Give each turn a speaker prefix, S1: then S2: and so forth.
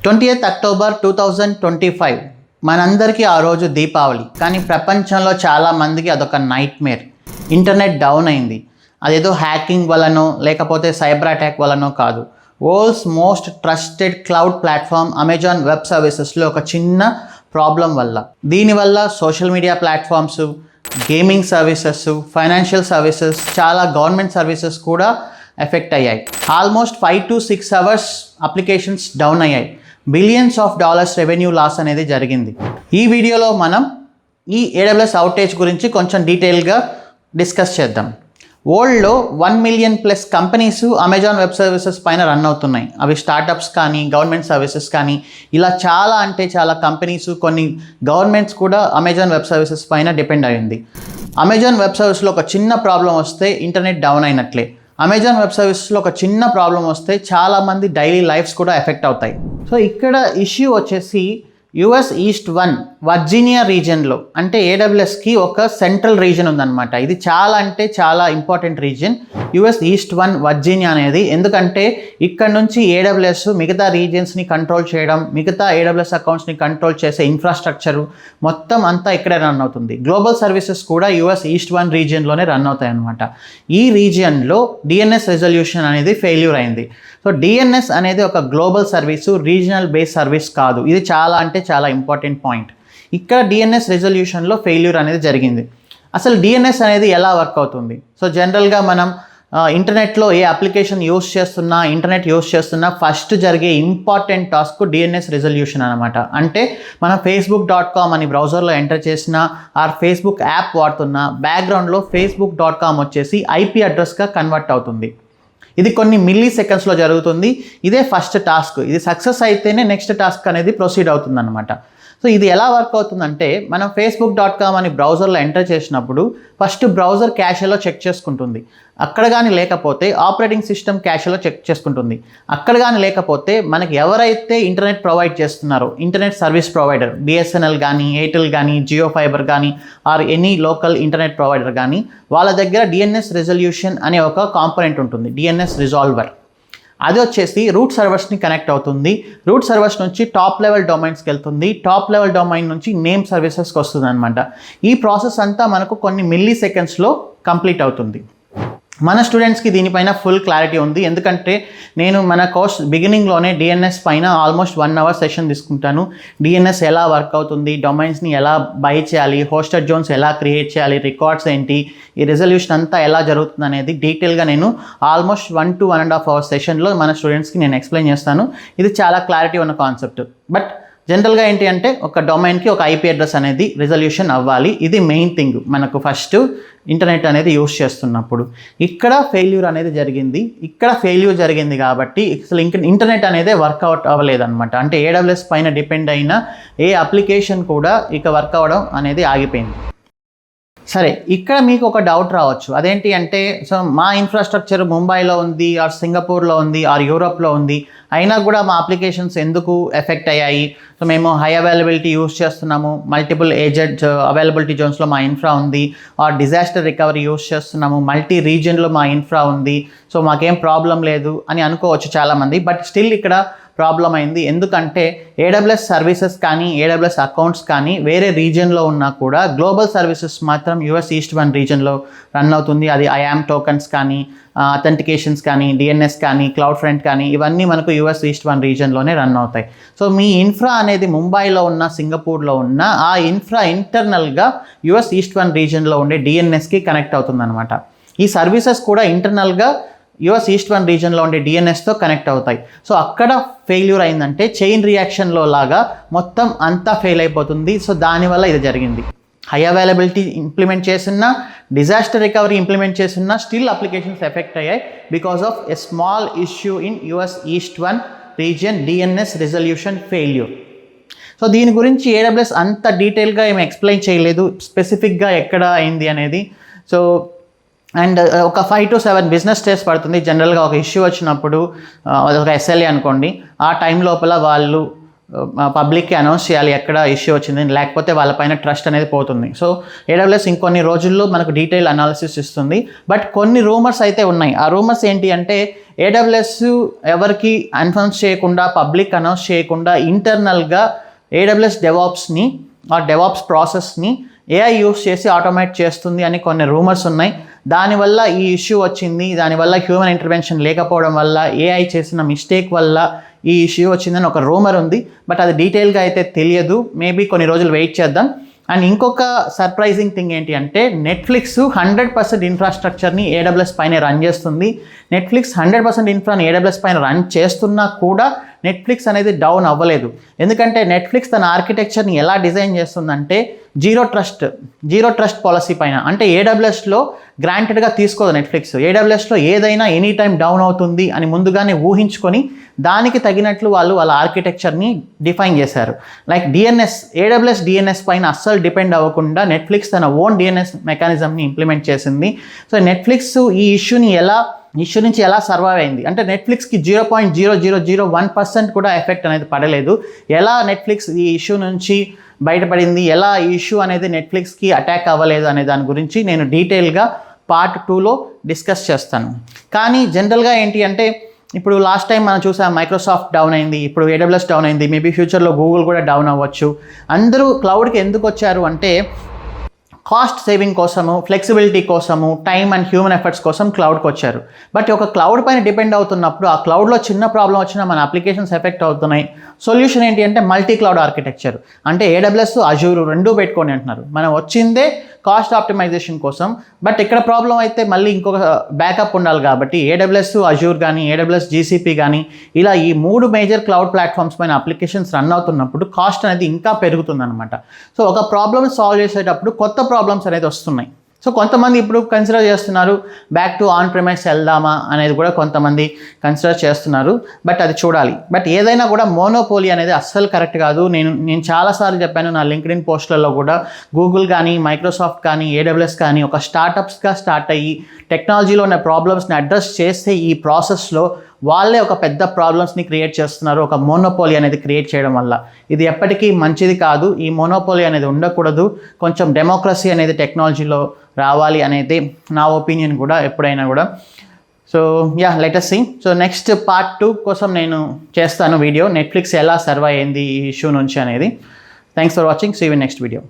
S1: 20th October 2025 మనందరికీ ఆ రోజు దీపావళి. కానీ ప్రపంచంలో చాలామందికి అదొక నైట్ మేర్. ఇంటర్నెట్ డౌన్ అయింది. అదేదో హ్యాకింగ్ వలనో లేకపోతే సైబర్ అటాక్ వలనో కాదు. World's most trusted cloud platform Amazon web సర్వీసెస్లో ఒక చిన్న ప్రాబ్లం వల్ల, దీనివల్ల social media platforms, gaming services, financial services, చాలా గవర్నమెంట్ సర్వీసెస్ కూడా ఎఫెక్ట్ అయ్యాయి. Almost 5 to 6 hours applications down అయ్యాయి. Billions of dollars revenue loss అనేది జరిగింది. ఈ వీడియోలో మనం ఈ AWS అవుటేజ్ గురించి కొంచెం డీటెయిల్గా డిస్కస్ చేద్దాం. వరల్డ్లో 1 million+ companies Amazon web services పైన రన్ అవుతున్నాయి. అవి స్టార్టప్స్ కానీ, గవర్నమెంట్ సర్వీసెస్ కానీ, ఇలా చాలా చాలా కంపెనీస్, కొన్ని గవర్నమెంట్స్ కూడా అమెజాన్ వెబ్ సర్వీసెస్ పైన డిపెండ్ అయ్యింది. అమెజాన్ వెబ్ సర్వీస్లో ఒక చిన్న ప్రాబ్లం వస్తే ఇంటర్నెట్ డౌన్ అయినట్లే. అమెజాన్ వెబ్ సర్వీసెస్లో ఒక చిన్న ప్రాబ్లం వస్తే చాలామంది డైలీ లైఫ్స్ కూడా ఎఫెక్ట్ అవుతాయి. సో ఇక్కడ ఇష్యూ వచ్చేసి US ఈస్ట్ 1 వర్జీనియా రీజియన్లో, అంటే AWSకి ఒక సెంట్రల్ రీజియన్ ఉందన్నమాట. ఇది చాలా important region US east 1 Virginia అనేది. ఎందుకంటే ఇక్కడ నుంచి AWS మిగతా రీజియన్స్ని కంట్రోల్ చేయడం, మిగతా AWS అకౌంట్స్ని కంట్రోల్ చేసే ఇన్ఫ్రాస్ట్రక్చరు మొత్తం అంతా ఇక్కడే రన్ అవుతుంది. గ్లోబల్ సర్వీసెస్ కూడా US ఈస్ట్ 1 రీజియన్లోనే రన్ అవుతాయి అన్నమాట. ఈ రీజియన్లో DNS రెజల్యూషన్ అనేది ఫెయిల్యూర్ అయింది. సో DNS అనేది ఒక global service, regional base service కాదు. ఇది చాలా ఇంపార్టెంట్ పాయింట్. ఇక్కడ DNS రెజల్యూషన్లో ఫెయిల్యూర్ అనేది జరిగింది. అసలు DNS అనేది ఎలా వర్క్ అవుతుంది? సో జనరల్గా మనం ఇంటర్నెట్లో ఏ అప్లికేషన్ యూస్ చేస్తున్నా ఫస్ట్ జరిగే ఇంపార్టెంట్ టాస్క్ DNS రెజల్యూషన్ అనమాట. అంటే మనం facebook.com అని బ్రౌజర్లో ఎంటర్ చేసినా, ఆర్ ఫేస్బుక్ యాప్ వాడుతున్నా, బ్యాక్గ్రౌండ్లో facebook.com వచ్చేసి IP అడ్రస్గా కన్వర్ట్ అవుతుంది. ఇది కొన్ని మిల్లీ సెకండ్స్లో జరుగుతుంది. ఇదే ఫస్ట్ టాస్క్. ఇది సక్సెస్ అయితేనే నెక్స్ట్ టాస్క్ అనేది ప్రొసీడ్ అవుతుంది అనమాట. సో ఇది ఎలా వర్క్ అవుతుందంటే, మనం facebook.com అని బ్రౌజర్లో ఎంటర్ చేసినప్పుడు ఫస్ట్ బ్రౌజర్ క్యాషేలో చెక్ చేసుకుంటుంది. అక్కడ కానీ లేకపోతే ఆపరేటింగ్ సిస్టమ్ క్యాషేలో చెక్ చేసుకుంటుంది. అక్కడ కానీ లేకపోతే మనకి ఎవరైతే ఇంటర్నెట్ ప్రొవైడ్ చేస్తున్నారో, ఇంటర్నెట్ సర్వీస్ ప్రొవైడర్, BSNL కానీ, ఎయిర్టెల్ కానీ, జియో ఫైబర్ కానీ, or any local internet provider కానీ, వాళ్ళ దగ్గర DNS రెజల్యూషన్ అనే ఒక కాంపోనెంట్ ఉంటుంది, DNS రిజాల్వర్. అది వచ్చేసి రూట్ సర్వర్స్ని కనెక్ట్ అవుతుంది. రూట్ సర్వర్స్ నుంచి టాప్ లెవెల్ డొమైన్స్కి వెళ్తుంది. టాప్ లెవెల్ డొమైన్ నుంచి నేమ్ సర్వీసెస్కి వస్తుంది అనమాట. ఈ ప్రాసెస్ అంతా మనకు కొన్ని మిల్లీ సెకండ్స్లో కంప్లీట్ అవుతుంది. మన స్టూడెంట్స్కి దీనిపైన ఫుల్ క్లారిటీ ఉంది. ఎందుకంటే నేను మన కోర్స్ బిగినింగ్లోనే DNS పైన ఆల్మోస్ట్ 1 hour సెషన్ తీసుకుంటాను. DNS ఎలా వర్క్ అవుతుంది, డొమైన్స్ని ఎలా బై చేయాలి, హోస్టెడ్ జోన్స్ ఎలా క్రియేట్ చేయాలి, రికార్డ్స్ ఏంటి, ఈ రెజల్యూషన్ అంతా ఎలా జరుగుతుంది అనేది డీటెయిల్గా నేను ఆల్మోస్ట్ 1 to 1.5 hours సెషన్లో మన స్టూడెంట్స్కి నేను ఎక్స్ప్లెయిన్ చేస్తాను. ఇది చాలా క్లారిటీ ఉన్న కాన్సెప్ట్. బట్ జనరల్గా ఏంటి అంటే, ఒక డొమైన్కి ఒక IP అడ్రస్ అనేది రిజల్యూషన్ అవ్వాలి. ఇది మెయిన్ థింగ్ మనకు ఫస్ట్ ఇంటర్నెట్ అనేది యూస్ చేస్తున్నప్పుడు. ఇక్కడ ఫెయిల్యూర్ అనేది జరిగింది కాబట్టి అసలు ఇంటర్నెట్ అనేది వర్కౌట్ అవ్వలేదన్నమాట. అంటే AWS పైన డిపెండ్ అయిన ఏ అప్లికేషన్ కూడా ఇక వర్క్ అవ్వడం అనేది ఆగిపోయింది. సరే, ఇక్కడ మీకు ఒక డౌట్ రావచ్చు. అదేంటి అంటే, సో మా ఇన్ఫ్రాస్ట్రక్చర్ ముంబైలో ఉంది, ఆర్ సింగపూర్లో ఉంది, ఆర్ యూరోప్లో ఉంది, అయినా కూడా మా అప్లికేషన్స్ ఎందుకు ఎఫెక్ట్ అయ్యాయి? సో మేము హై అవైలబిలిటీ యూస్ చేస్తున్నాము, మల్టిపుల్ ఏజెంట్ అవైలబిలిటీ జోన్స్లో మా ఇన్ఫ్రా ఉంది, ఆర్ డిజాస్టర్ రికవరీ యూస్ చేస్తున్నాము, మల్టీ రీజియన్లో మా ఇన్ఫ్రా ఉంది, సో మాకేం ప్రాబ్లం లేదు అని అనుకోవచ్చు చాలామంది. బట్ స్టిల్ ఇక్కడ ప్రాబ్లం అయింది. ఎందుకంటే AWS సర్వీసెస్ కానీ, AWS అకౌంట్స్ కానీ వేరే రీజియన్లో ఉన్నా కూడా గ్లోబల్ సర్వీసెస్ మాత్రం US ఈస్ట్ 1 రీజియన్లో రన్ అవుతుంది. అది IAM టోకన్స్ కానీ, అథెంటికేషన్స్ కానీ, DNS కానీ, క్లౌడ్ ఫ్రంట్ కానీ, ఇవన్నీ మనకు US ఈస్ట్ 1 రీజియన్లోనే రన్ అవుతాయి. సో మీ ఇన్ఫ్రా అనేది ముంబైలో ఉన్న, సింగపూర్లో ఉన్న, ఆ ఇన్ఫ్రా ఇంటర్నల్గా US ఈస్ట్ 1 రీజియన్లో ఉండే DNSకి కనెక్ట్ అవుతుందన్నమాట. ఈ సర్వీసెస్ కూడా ఇంటర్నల్గా US ఈస్ట్ 1 రీజియన్లో ఉండే DNSతో కనెక్ట్ అవుతాయి. సో అక్కడ ఫెయిల్యూర్ అయిందంటే చైన్ రియాక్షన్లో లాగా మొత్తం అంతా ఫెయిల్ అయిపోతుంది. సో దానివల్ల ఇది జరిగింది. హై అవైలబిలిటీ ఇంప్లిమెంట్ చేస్తున్నా, డిజాస్టర్ రికవరీ ఇంప్లిమెంట్ చేస్తున్నా, స్టిల్ అప్లికేషన్స్ ఎఫెక్ట్ అయ్యాయి because of a small issue in US east 1 region, DNS resolution failure. So దీని గురించి AWS అంత డీటెయిల్గా ఏమి ఎక్స్ప్లెయిన్ చేయలేదు, స్పెసిఫిక్గా ఎక్కడ అయింది అనేది. సో అండ్ ఒక 5 to 7 బిజినెస్ డేస్ పడుతుంది. జనరల్గా ఒక ఇష్యూ వచ్చినప్పుడు, ఒక SLA అనుకోండి, ఆ టైం లోపల వాళ్ళు పబ్లిక్కి అనౌన్స్ చేయాలి ఎక్కడ ఇష్యూ వచ్చింది, లేకపోతే వాళ్ళపైన ట్రస్ట్ అనేది పోతుంది. సో AWS ఇంకొన్ని రోజుల్లో మనకు డీటెయిల్ అనాలిసిస్ ఇస్తుంది. బట్ కొన్ని రూమర్స్ అయితే ఉన్నాయి. ఆ రూమర్స్ ఏంటి అంటే AWS ఎవరికి అనౌన్స్ చేయకుండా, పబ్లిక్ అనౌన్స్ చేయకుండా ఇంటర్నల్గా AWS డెవాప్స్ని ఆ డెవాప్స్ ప్రాసెస్ని AI యూస్ చేసి ఆటోమేట్ చేస్తుంది అని కొన్ని రూమర్స్ ఉన్నాయి. దానివల్ల ఈ ఇష్యూ వచ్చింది, దానివల్ల హ్యూమన్ ఇంటర్వెన్షన్ లేకపోవడం వల్ల, AI చేసిన మిస్టేక్ వల్ల ఈ ఇష్యూ వచ్చిందని ఒక రూమర్ ఉంది. బట్ అది డీటెయిల్గా అయితే తెలియదు. మేబీ కొన్ని రోజులు వెయిట్ చేద్దాం. అండ్ ఇంకొక సర్ప్రైజింగ్ థింగ్ ఏంటి అంటే నెట్ఫ్లిక్స్ 100% ఇన్ఫ్రాస్ట్రక్చర్ని AWS పైన రన్ చేస్తుంది. నెట్ఫ్లిక్స్ 100% ఇన్ఫ్రాని AWS పైన రన్ చేస్తున్నా కూడా నెట్ఫ్లిక్స్ అనేది డౌన్ అవ్వలేదు. ఎందుకంటే నెట్ఫ్లిక్స్ తన ఆర్కిటెక్చర్ని ఎలా డిజైన్ చేస్తుందంటే జీరో ట్రస్ట్ పాలసీ పైన. అంటే AWSలో గ్రాంటెడ్గా తీసుకోదు నెట్ఫ్లిక్స్. AWSలో ఏదైనా ఎనీ టైం డౌన్ అవుతుంది అని ముందుగానే ఊహించుకొని దానికి తగినట్లు వాళ్ళ ఆర్కిటెక్చర్ని డిఫైన్ చేశారు. లైక్ DNS, AWS DNS పైన అస్సలు డిపెండ్ అవ్వకుండా నెట్ఫ్లిక్స్ తన ఓన్ DNS మెకానిజంని ఇంప్లిమెంట్ చేసింది. సో నెట్ఫ్లిక్స్ ఈ ఇష్యూ నుంచి ఎలా సర్వైవ్ అయింది అంటే నెట్ఫ్లిక్స్కి 0.0001% కూడా ఎఫెక్ట్ అనేది పడలేదు. ఎలా నెట్ఫ్లిక్స్ ఈ ఇష్యూ నుంచి బయటపడింది, ఎలా ఈ ఇష్యూ అనేది నెట్ఫ్లిక్స్కి అటాక్ అవ్వలేదు అనే దాని గురించి నేను డీటెయిల్గా పార్ట్ 2లో డిస్కస్ చేస్తాను. కానీ జనరల్గా ఏంటి అంటే ఇప్పుడు లాస్ట్ టైం మనం చూసాం మైక్రోసాఫ్ట్ డౌన్ అయింది, ఇప్పుడు AWS డౌన్ అయింది, మేబీ ఫ్యూచర్లో గూగుల్ కూడా డౌన్ అవ్వచ్చు. అందరూ క్లౌడ్కి ఎందుకు వచ్చారు అంటే కాస్ట్ సేవింగ్ కోసము, ఫ్లెక్సిబిలిటీ కోసము, టైమ్ అండ్ హ్యూమన్ ఎఫర్ట్స్ కోసం క్లౌడ్కి వచ్చారు. బట్ ఒక క్లౌడ్ పైన డిపెండ్ అవుతున్నప్పుడు ఆ క్లౌడ్లో చిన్న ప్రాబ్లం వచ్చినా మన అప్లికేషన్స్ ఎఫెక్ట్ అవుతున్నాయి. సొల్యూషన్ ఏంటి అంటే మల్టీ క్లౌడ్ ఆర్కిటెక్చర్. అంటే AWS, Azure రెండూ పెట్టుకోండి అంటున్నారు. మనం వచ్చిందే కాస్ట్ ఆప్టిమైజేషన్ కోసం. బట్ ఇక్కడ ప్రాబ్లం అయితే మళ్ళీ ఇంకొక బ్యాకప్ ఉండాలి కాబట్టి AWS, Azure కానీ, AWS GCP కానీ ఇలా ఈ 3 మేజర్ క్లౌడ్ ప్లాట్ఫామ్స్ పైన అప్లికేషన్స్ రన్ అవుతున్నప్పుడు కాస్ట్ అనేది ఇంకా పెరుగుతుందన్నమాట. సో ఒక ప్రాబ్లమ్ సాల్వ్ చేసేటప్పుడు కొత్త ప్రాబ్లమ్స్ అనేది వస్తున్నాయి. సో కొంతమంది ఇప్పుడు కన్సిడర్ చేస్తున్నారు బ్యాక్ టు ఆన్ ప్రెమైస్ వెళ్దామా అనేది కూడా కొంతమంది కన్సిడర్ చేస్తున్నారు. బట్ అది చూడాలి. బట్ ఏదైనా కూడా మోనోపోలీ అనేది అస్సలు కరెక్ట్ కాదు. నేను చాలాసార్లు చెప్పాను నా లింక్డ్ఇన్ పోస్టులలో కూడా. గూగుల్ కానీ, మైక్రోసాఫ్ట్ కానీ, AWS కానీ ఒక స్టార్టప్స్గా స్టార్ట్ అయ్యి టెక్నాలజీలో ఉన్న ప్రాబ్లమ్స్ని అడ్రస్ చేస్తే ఈ ప్రాసెస్లో వాళ్ళే ఒక పెద్ద ప్రాబ్లమ్స్ని క్రియేట్ చేస్తున్నారు ఒక మోనోపోలీ అనేది క్రియేట్ చేయడం వల్ల. ఇది ఎప్పటికీ మంచిది కాదు. ఈ మోనోపోలీ అనేది ఉండకూడదు. కొంచెం డెమోక్రసీ అనేది టెక్నాలజీలో రావాలి అనేది నా ఒపీనియన్ కూడా ఎప్పుడైనా కూడా. So let us see. So next part 2 కోసం నేను చేస్తాను వీడియో, నెట్ఫ్లిక్స్ ఎలా సర్వైవ్ అయింది ఈ ఇష్యూ నుంచి అనేది. Thanks for watching. See you in next video.